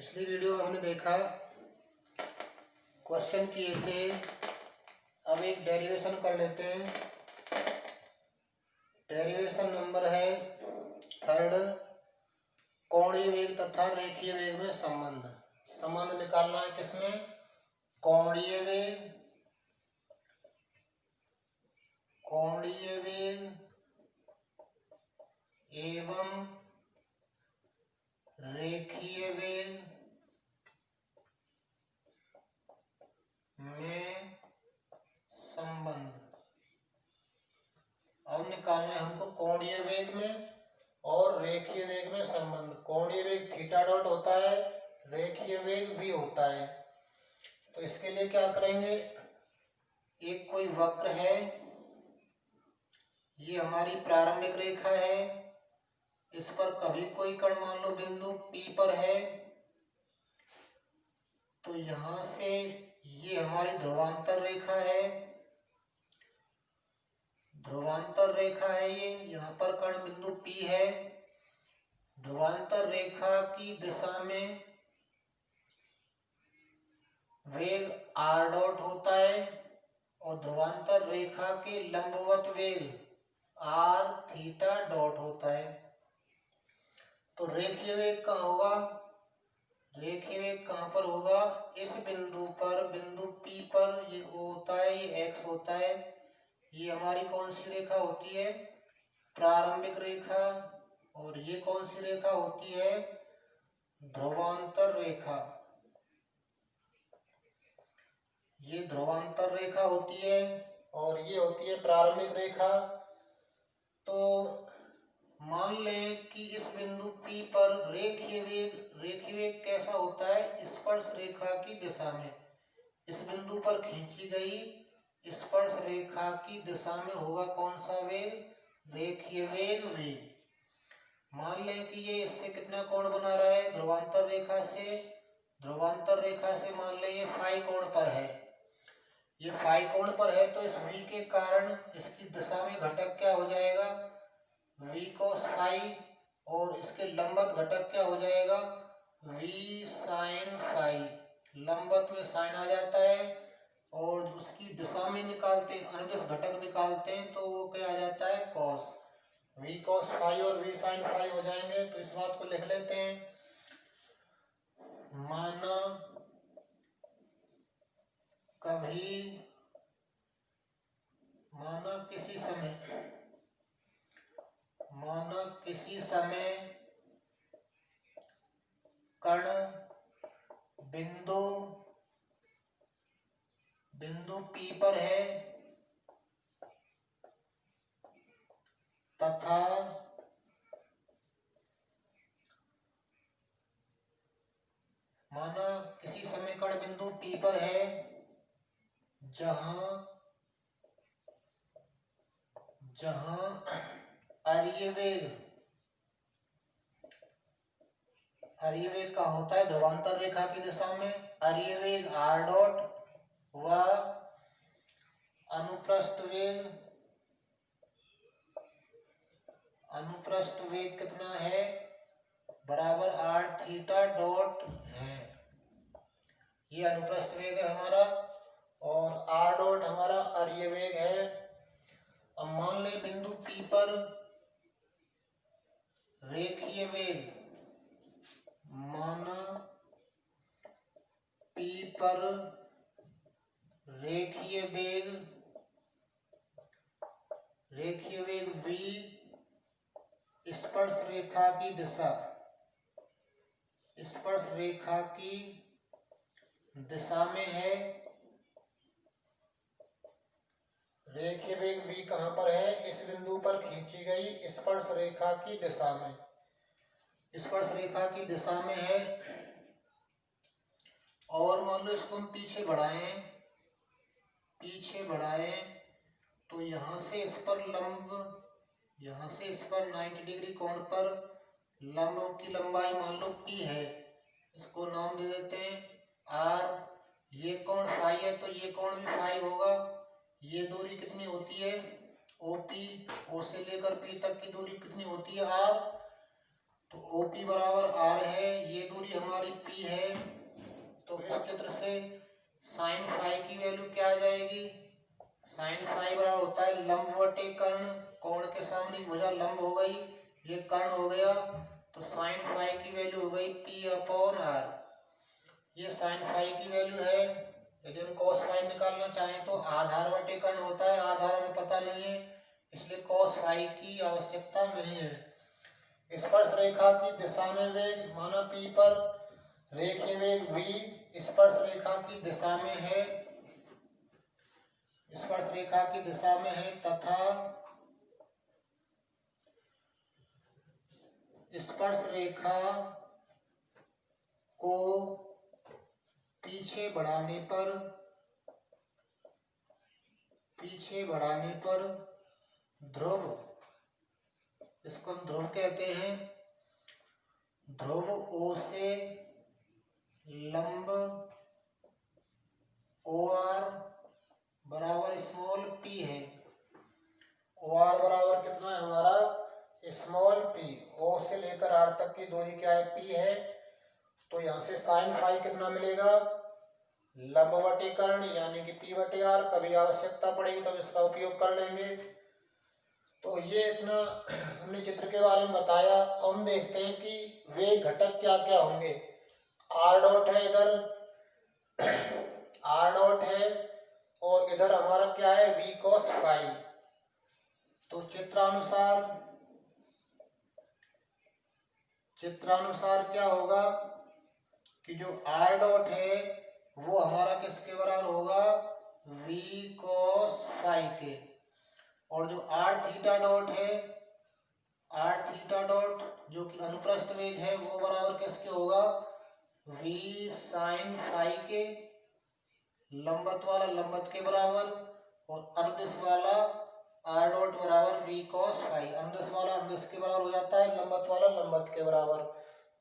पिछली वीडियो में हमने देखा, क्वेश्चन किए थे। अब एक डेरिवेशन कर लेते हैं। डेरिवेशन नंबर है 3, कोणीय वेग तथा रेखीय वेग में संबंध निकालना है। किसमें? कोणीय वेग एवं रेखीय वेग में संबंध। अब निकालना है हमको कोणीय वेग में और रेखीय वेग में संबंध। कोणीय वेग थीटा डॉट होता है, रेखीय वेग भी होता है। तो इसके लिए क्या करेंगे, एक कोई वक्र है, ये हमारी प्रारंभिक रेखा है, इस पर कभी कोई कण मान लो बिंदु P पर है, तो यहां से ये हमारी ध्रुवांतर रेखा है। ध्रुवांतर रेखा है ये, यहाँ पर कण बिंदु P है। ध्रुवांतर रेखा की दिशा में वेग r डॉट होता है और ध्रुवांतर रेखा के लंबवत वेग r थीटा डॉट होता है। तो रेखीय वेग कहाँ होगा? रेखीय वेग कहाँ पर होगा? इस बिंदु पर, बिंदु P पर ये होता है, ये x होता है। ये हमारी कौन सी रेखा होती है? प्रारंभिक रेखा। और ये कौन सी रेखा होती है? ध्रुवांतर रेखा। ये ध्रुवांतर रेखा होती है और ये होती है प्रारंभिक रेखा। तो मान लें कि इस बिंदु P पर रेखीय वेग कैसा होता है? स्पर्श रेखा की दिशा में। इस बिंदु पर खींची गई स्पर्श रेखा की दिशा में होगा कौन सा वेग? रेखीय वेग। मान लें कि ये इससे कितना कोण बना रहा है? ध्रुवांतर रेखा से मान लें ये फाई कोण पर है। ये फाई कोण पर है तो इस v के कारण इसकी दिशा में घटक क्या हो जाएगा? v cos phi. और इसके लंबवत घटक क्या हो जाएगा? v sin phi. लंबवत में साइन आ जाता है और उसकी दिशा में निकालते हैं, अनुदिश घटक निकालते हैं, तो वो क्या आ जाता है? cos। v cos फाई और v sin फाई हो जाएंगे। तो इस बात को लिख लेते हैं। माना किसी समय कण बिंदु P पर है तथा जहां अरीय वेग का होता है ध्रुवांतर रेखा की दिशा में। अरीय वेग r डॉट व अनुप्रस्थ वेग कितना है? बराबर r थीटा डॉट है। ये अनुप्रस्थ वेग है हमारा और r डॉट हमारा अरीय वेग है। अब मान ले बिंदु P पर रेखीय वेग, माना P पर रेखीय वेग v स्पर्श रेखा की दिशा में है। रेखीय वेग v कहाँ पर है? इस बिंदु पर खींची गई स्पर्श रेखा की दिशा में। स्पर्श रेखा की दिशा में है और मान लो इसको हम पीछे बढ़ाएं तो यहाँ से इस पर 90 डिग्री कोण पर लंब की लंबाई मान लो P है। इसको नाम दे देते हैं R। ये कोण फाई है तो ये कोण भी फाई होगा। ये दूरी कितनी होती है? OP। O से लेकर P तक की दूरी कितनी होती है? R। तो OP बराबर R है, ये दूरी हमारी P है। तो इस चित्र से साइन फाई की वैल्यू क्या आ जाएगी? साइन फाई बराबर होता है लंब बटे कर्ण, कोण के सामने भुजा लंब हो गई, ये कर्ण हो गया, तो साइन फाई की वैल्यू हो गई P/R। ये साइन फाई की वैल्यू है। यदि हम कॉस फाई निकालना चाहें तो आधार बटे कर्ण होता है, आधार हमें पता नहीं है, इसलिए कॉस फाई की आवश्यकता नहीं है। स्पर्श रेखा की दिशा में वेग, माना P पर रेखीय वेग v स्पर्श रेखा की दिशा में है, स्पर्श रेखा की दिशा में है, तथा स्पर्श रेखा को पीछे बढ़ाने पर ध्रुव, इसको हम ध्रुव कहते हैं, ध्रुव O से लंब OR बराबर स्मॉल p है। OR बराबर कितना है हमारा? Small p। O से लेकर R तक की दूरी क्या है? p है। तो यहाँ से साइन फाई कितना मिलेगा? लंब बटे कर्ण यानी कि P/R। कभी आवश्यकता पड़ेगी तो इसका उपयोग कर लेंगे। तो ये इतना हमने चित्र के बारे में बताया। हम देखते हैं कि वे घटक क्या क्या होंगे। R डॉट है इधर, R डॉट है, और इधर हमारा क्या है? V cos phi. तो चित्रानुसार क्या होगा कि जो R डॉट है वो हमारा किसके बराबर होगा? V cos फाई के। और जो R थीटा डॉट है, R थीटा डॉट जो कि अनुप्रस्थ वेग है, वो बराबर किसके होगा? V साइन फाई के। लंबवत वाला लंबवत के बराबर, और अनुदिश वाला R डॉट बराबर V cos फाई। अनुदिश वाला अनुदिश के बराबर हो जाता है, लंबवत वाला लंबवत के बराबर।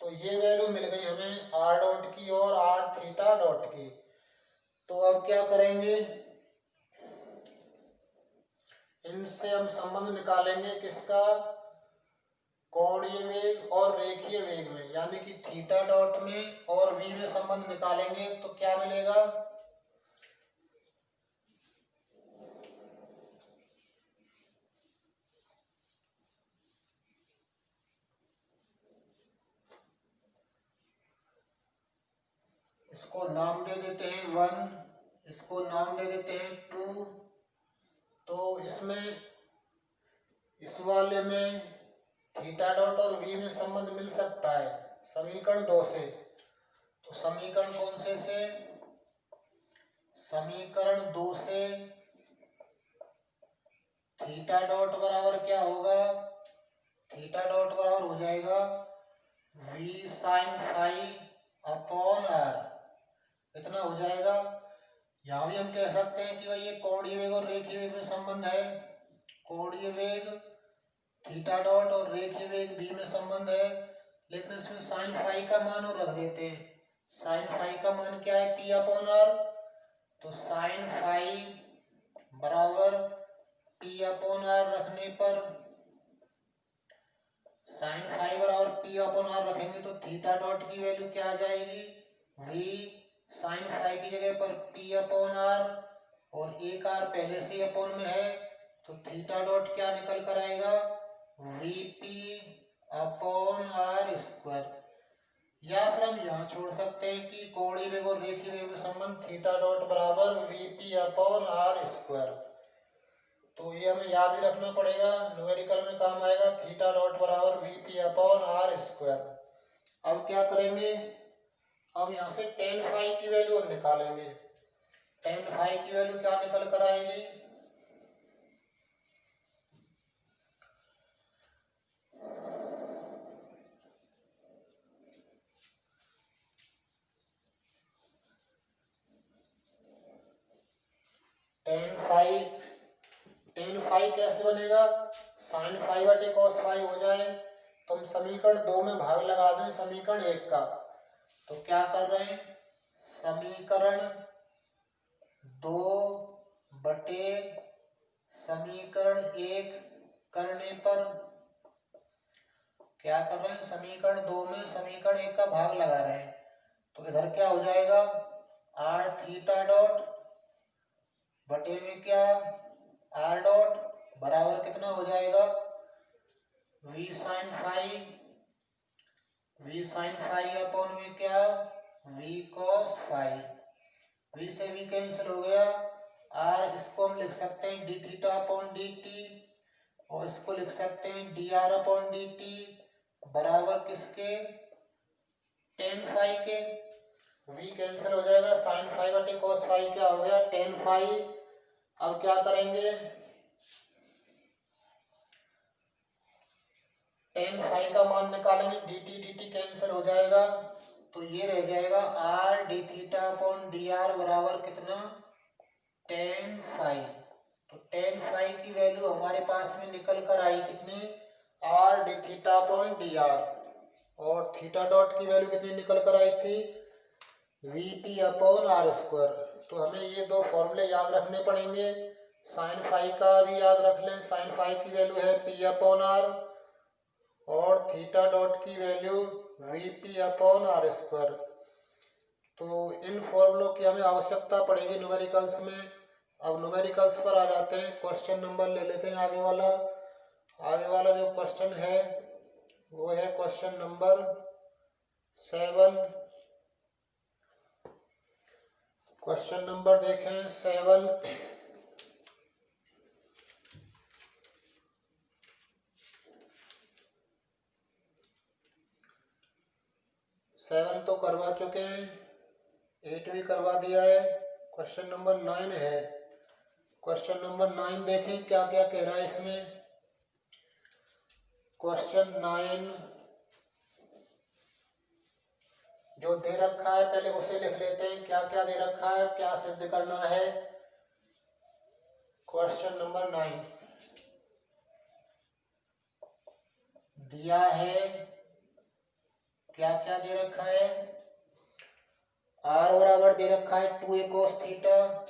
तो ये वैल्यू मिल गई हमें R डॉट की और R थीटा डॉट की। तो अब क्या करेंगे? इनसे हम संबंध निकालेंगे किसका? कोणीय वेग और रेखीय वेग में, यानी कि थीटा डॉट में और V में संबंध निकालेंगे तो क्या मिलेगा? इसको नाम दे देते हैं 1, इसको नाम दे देते हैं 2। तो इसमें इस वाले में थीटा डॉट और V में संबंध मिल सकता है समीकरण 2 से। तो समीकरण कौन से? समीकरण 2 से थीटा डॉट बराबर क्या होगा? थीटा डॉट बराबर हो जाएगा V sine phi upon R। इतना हो जाएगा। यहाँ भी हम कह सकते हैं कि भाई ये कोणीय वेग और रेखीय वेग में संबंध है। कोणीय वेग थीटा डॉट और रेखीय वेग V में संबंध है, लेकिन इसमें साइन फाई का मान और रख देते हैं। साइन फाई का मान क्या है? P/R। तो साइन फाई बराबर P/R रखने पर, साइन फाई बराबर P/R रखेंगे तो थीटा डॉट की वैल्यू क्या आ जाएगी? V साइन फाई की जगह पर P/R, और एक R पहले से अपॉन में है, तो थीटा डॉट क्या निकल कर आएगा? VP/R²। या फिर हम यहाँ छोड़ सकते हैं कि कोणीय वेग और रेखीय वेग में संबंध थीटा डॉट बराबर VP/R²। तो ये हमें याद भी रखना पड़ेगा, न्यूमेरिकल में काम आएगा। थीटा डॉट बराबर VP/R²। अब क्या करेंगे? अब यहाँ से टेन फाई की वैल्यू हम निकालेंगे। टेन फाई की वैल्यू क्या निकल कर आएगी? टेन फाई कैसे बनेगा? साइन फाई बटे कॉस फाई हो जाए तो हम समीकरण 2 में भाग लगा दें समीकरण 1 का। तो क्या कर रहे हैं? समीकरण 2 बटे समीकरण 1 करने पर क्या कर रहे हैं, समीकरण 2 में समीकरण 1 का भाग लगा रहे हैं। तो इधर क्या हो जाएगा, आर थीटा डॉट बटे में क्या आर डॉट बराबर कितना हो जाएगा, वी साइन फाई अपॉन में क्या वी कॉस फाई। वी से वी कैंसिल हो गया, आर इसको हम लिख सकते हैं D theta upon d T, और इसको लिख सकते हैं D R upon d T बराबर किसके, टेन फाई के। वी कैंसिल हो जाएगा, साइन फाई बटे कॉस फाई क्या हो गया, टेन फाई। अब क्या करेंगे, टेन फाई का मान निकालेंगे, डी टी कैंसिल हो जाएगा, तो ये रह जाएगा r d theta upon d r बराबर कितना, टेन फाई। तो टेन फाई की वैल्यू हमारे पास में निकल कर आई कितनी, r d theta upon d r, और थीटा डॉट की वैल्यू कितनी निकल कर आई थी, v p upon r square. तो हमें ये दो फॉर्मूले याद रखने पड़ेंगे, साइन फाई का भी याद रख लें, साइन फाई की वैल्यू है पी अपॉन आर, और थीटा डॉट की value v p upon r square. तो इन फॉर्मूलों की हमें आवश्यकता पड़ेगी न्यूमेरिकल्स में। अब न्यूमेरिकल्स पर आ जाते हैं, क्वेश्चन नंबर ले लेते हैं आगे वाला जो क्वेश्चन है वो है क्वेश्चन नंबर 7। क्वेश्चन नंबर देखें 7। सेवन तो करवा चुके हैं, 8 भी करवा दिया है। क्वेश्चन नंबर 9 है। क्वेश्चन नंबर 9 देखें क्या क्या कह रहा है इसमें। क्वेश्चन 9 जो दे रखा है पहले उसे लिख लेते हैं, क्या क्या दे रखा है, क्या सिद्ध करना है। क्वेश्चन नंबर 9 दिया है, क्या क्या दे रखा है, आर बराबर दे रखा है 2a cos थीटा,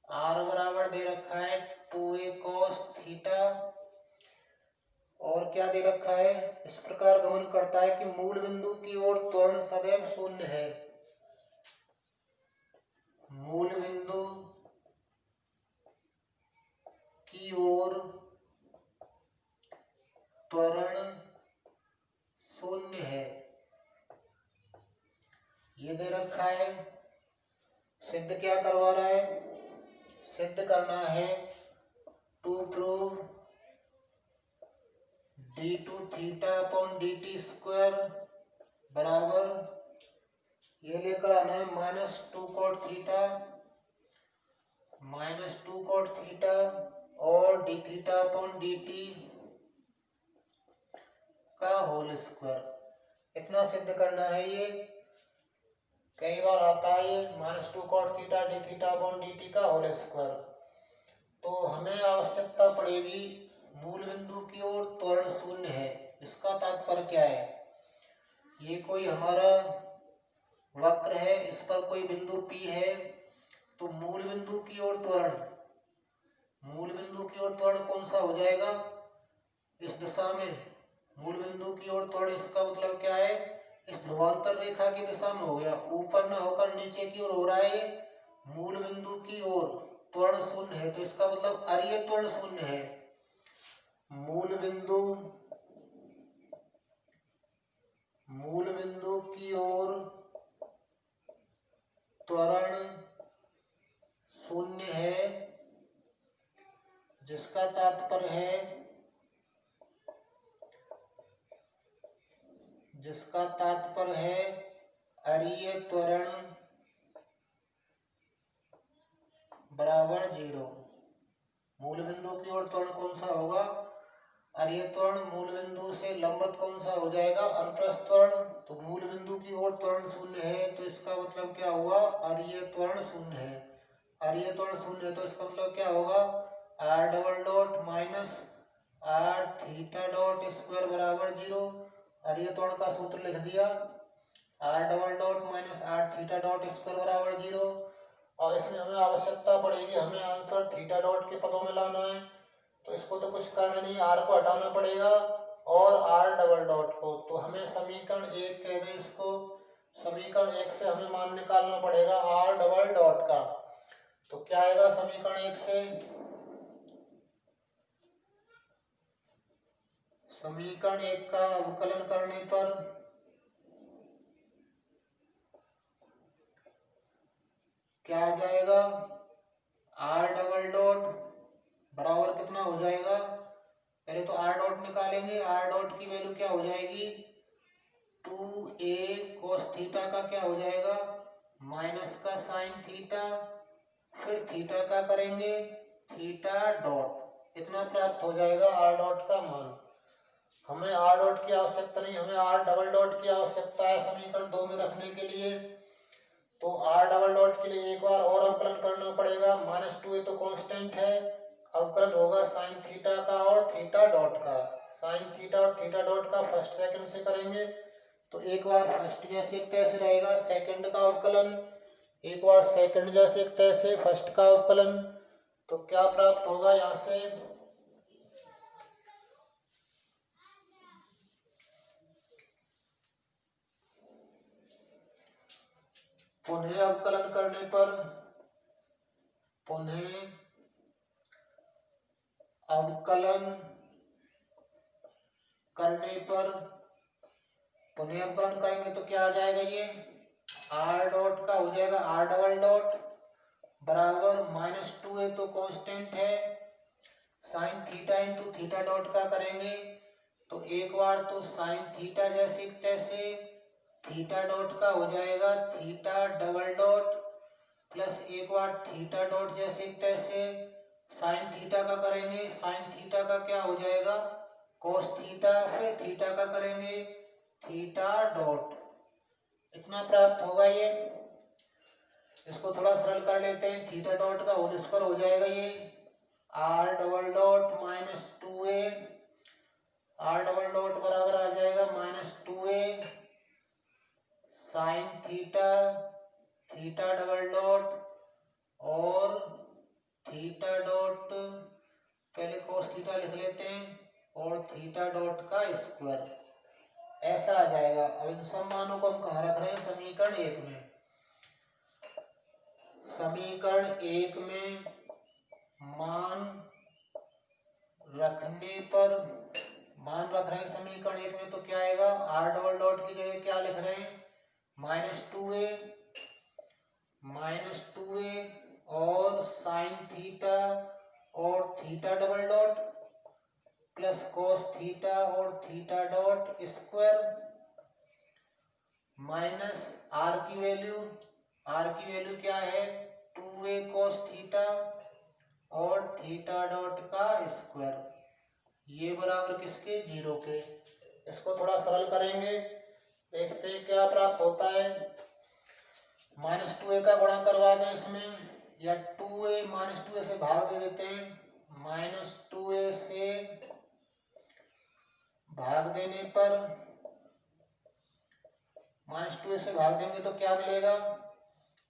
आर बराबर दे रखा है 2a cos थीटा, और क्या दे रखा है, इस प्रकार गमन करता है कि मूल बिंदु की ओर त्वरण सदैव शून्य है। मूल बिंदु की ओर त्वरण शून्य है, ये दे रखा है। सिद्ध क्या करवा रहा है, सिद्ध करना है to prove d2 theta upon dt square बराबर, ये लेकर आना है -2 cot थीटा और d थीटा अपॉन dt का होल स्क्वायर। इतना सिद्ध करना है। ये कई बार आता है ये -2 cot theta d theta upon dt का होल स्क्वायर। तो हमें आवश्यकता पड़ेगी मूल बिंदु की ओर त्वरण शून्य है। इसका तात्पर्य क्या है, ये कोई हमारा वक्र है, इस पर कोई बिंदु P है, तो मूल बिंदु की ओर त्वरण कौन सा हो जाएगा, इस दिशा में मूल बिंदु की ओर त्वरण, इसका मतलब क्या है, इस ध्रुवांतर रेखा की दिशा में हो गया, ऊपर न होकर नीचे की ओर हो रहा है। मूल बिंदु की ओर त्वरण शून्य है, तो इसका मतलब अरीय त्वरण शून्य है। मूल बिंदु की ओर त्वरण शून्य है, जिसका तात्पर्य है अरीय त्वरण बराबर 0। मूल बिंदु की ओर त्वरण कौन सा होगा, अरीय त्वरण। मूल बिंदु से लंबवत कौन सा हो जाएगा, अनुप्रस्थ त्वरण। तो मूल बिंदु की ओर त्वरण शून्य है, तो इसका मतलब क्या हुआ, अरीय त्वरण शून्य है। अरीय त्वरण शून्य है तो इसका मतलब क्या होगा, r double dot minus r theta dot square बराबर 0। अरीय त्वरण का सूत्र लिख दिया, r double dot minus r theta dot square बराबर 0। और इसमें हमें आवश्यकता पड़ेगी, हमें आंसर थीटा डॉट के पदों में लाना है। तो इसको तो कुछ करना नहीं, r को हटाना पड़ेगा और आर डबल डॉट को। तो हमें समीकरण 1 कह दें इसको। समीकरण 1 से हमें मान निकालना पड़ेगा आर डबल डॉट का। तो क्या आएगा समीकरण 1 से? समीकरण 1 का अवकलन करने पर क्या आ जाएगा? आर डबल डॉट बराबर कितना हो जाएगा? पहले तो आर डॉट निकालेंगे। आर डॉट की वैल्यू क्या हो जाएगी? 2a cos थीटा का क्या हो जाएगा? माइनस का साइन थीटा, फिर थीटा का करेंगे थीटा डॉट। इतना प्राप्त हो जाएगा आर डॉट का मान। हमें आर डॉट की आवश्यकता नहीं, हमें आर डबल डॉट की आवश्यकता है समीकरण 2 में रखने के लिए। तो आर डबल डॉट के लिए एक बार और अवकलन करना पड़ेगा। -2a तो कांस्टेंट है, अवकलन होगा साइन थीटा का और थीटा डॉट का। साइन थीटा और थीटा डॉट का फर्स्ट सेकंड से करेंगे। तो एक बार फर्स्ट जैसे तैसे रहेगा सेकंड का अवकलन, एक बार सेकंड जैसे तैसे फर्स्ट का अवकलन। तो क्या प्राप्त होगा यहाँ से? पुनः अवकलन करने पर पुनः अवकलन करेंगे तो क्या आ जाएगा? ये आर डॉट का हो जाएगा आर डबल डॉट बराबर -2a तो कांस्टेंट है, sine theta into theta dot का करेंगे तो एक बार तो साइन थीटा जैसे तैसे थीटा डॉट का हो जाएगा थीटा डबल डॉट, प्लस एक बार थीटा डॉट जैसे तैसे साइन थीटा का करेंगे। साइन थीटा का क्या हो जाएगा? कोस थीटा, फिर थीटा का करेंगे थीटा डॉट। इतना प्राप्त होगा ये। इसको थोड़ा सरल कर लेते हैं। थीटा डॉट का होल स्क्वायर हो जाएगा ये r double dot -2a, r double dot बराबर आ जाएगा -2a sine theta theta double dot और थीटा डॉट, पहले कोस थीटा लिख लेते हैं, और थीटा डॉट का स्क्वायर। ऐसा आ जाएगा। अब इन सब मानों को हम कहाँ रख रहे हैं? समीकरण 1 में। समीकरण 1 में मान रखने पर, मान रख रहे हैं समीकरण 1 में तो क्या आएगा? आर डबल डॉट की जगह क्या लिख रहे हैं? -2a और साइन थीटा और theta double dot plus cos theta और theta dot square minus R की वैल्यू क्या है? 2a कोस थीटा और थीटा डॉट का स्क्वायर, ये बराबर किसके? 0 के। इसको थोड़ा सरल करेंगे, देखते हैं क्या प्राप्त होता है। -2a का गुणा करवा दें इसमें, या 2a -2a से भाग दे देते हैं। -2a से भाग देने पर, -2a से भाग देंगे तो क्या मिलेगा?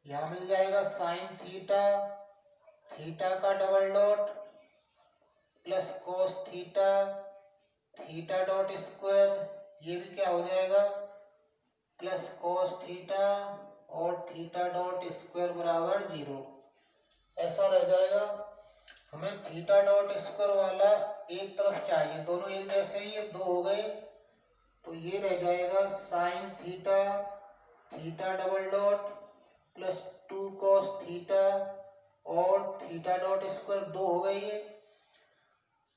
यहाँ मिल जाएगा साइन थीटा थीटा का double dot plus cos theta theta dot square, ये भी क्या हो जाएगा? प्लस कोस थीटा और थीटा डॉट स्क्वायर बराबर 0। ऐसा रह जाएगा। हमें थीटा डॉट स्क्वायर वाला एक तरफ चाहिए, दोनों एक जैसे ही, ये 2 हो गए तो ये रह जाएगा sign theta theta double dot plus 2 cos theta और थीटा डॉट स्क्वायर 2 हो गई है।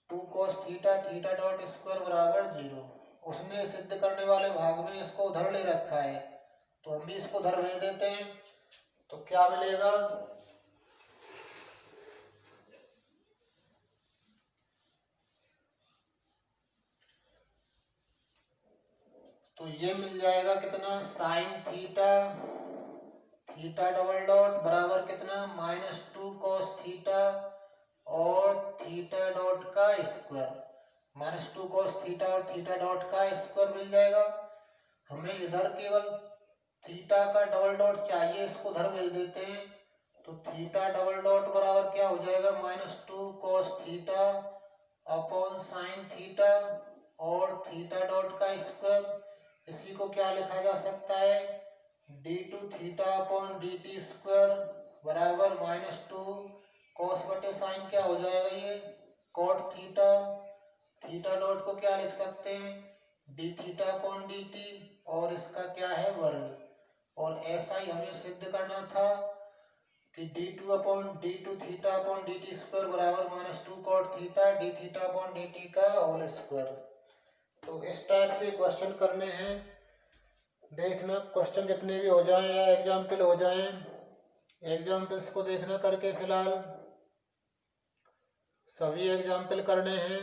2 cos theta theta dot square बराबर 0। उसने सिद्ध करने वाले भाग में इसको उधर ले रखा है तो हम भी इसको उधर भेज देते हैं। तो क्या मिलेगा? तो ये मिल जाएगा कितना? Sign theta theta double dot बराबर कितना? -2 कोस थीटा और थीटा डॉट का स्क्वायर। -2 कोस थीटा और थीटा डॉट का स्क्वायर मिल जाएगा। हमें इधर केवल थीटा का डबल डॉट चाहिए, इसको उधर भेज देते हैं। तो थीटा डबल डॉट बराबर क्या हो जाएगा? -2 cos theta upon sine theta और थीटा सकता है d two theta upon d t square बराबर -2 कॉस बटे साइन क्या हो जाएगा ये कॉट थीटा। थीटा डॉट को क्या लिख सकते हैं D theta upon d T और इसका क्या है वर्ग। और ऐसा ही हमें सिद्ध करना था कि d2 theta upon d t square बराबर -2 cot theta d theta upon d t का होल स्क्वायर। तो इस टाइप से क्वेश्चन करने हैं। देखना क्वेश्चन जितने भी हो जाएं या एग्जाम्पल हो जाएं, एग्जाम्पल्स को देखना करके फिलहाल सभी एग्जाम्पल करने हैं।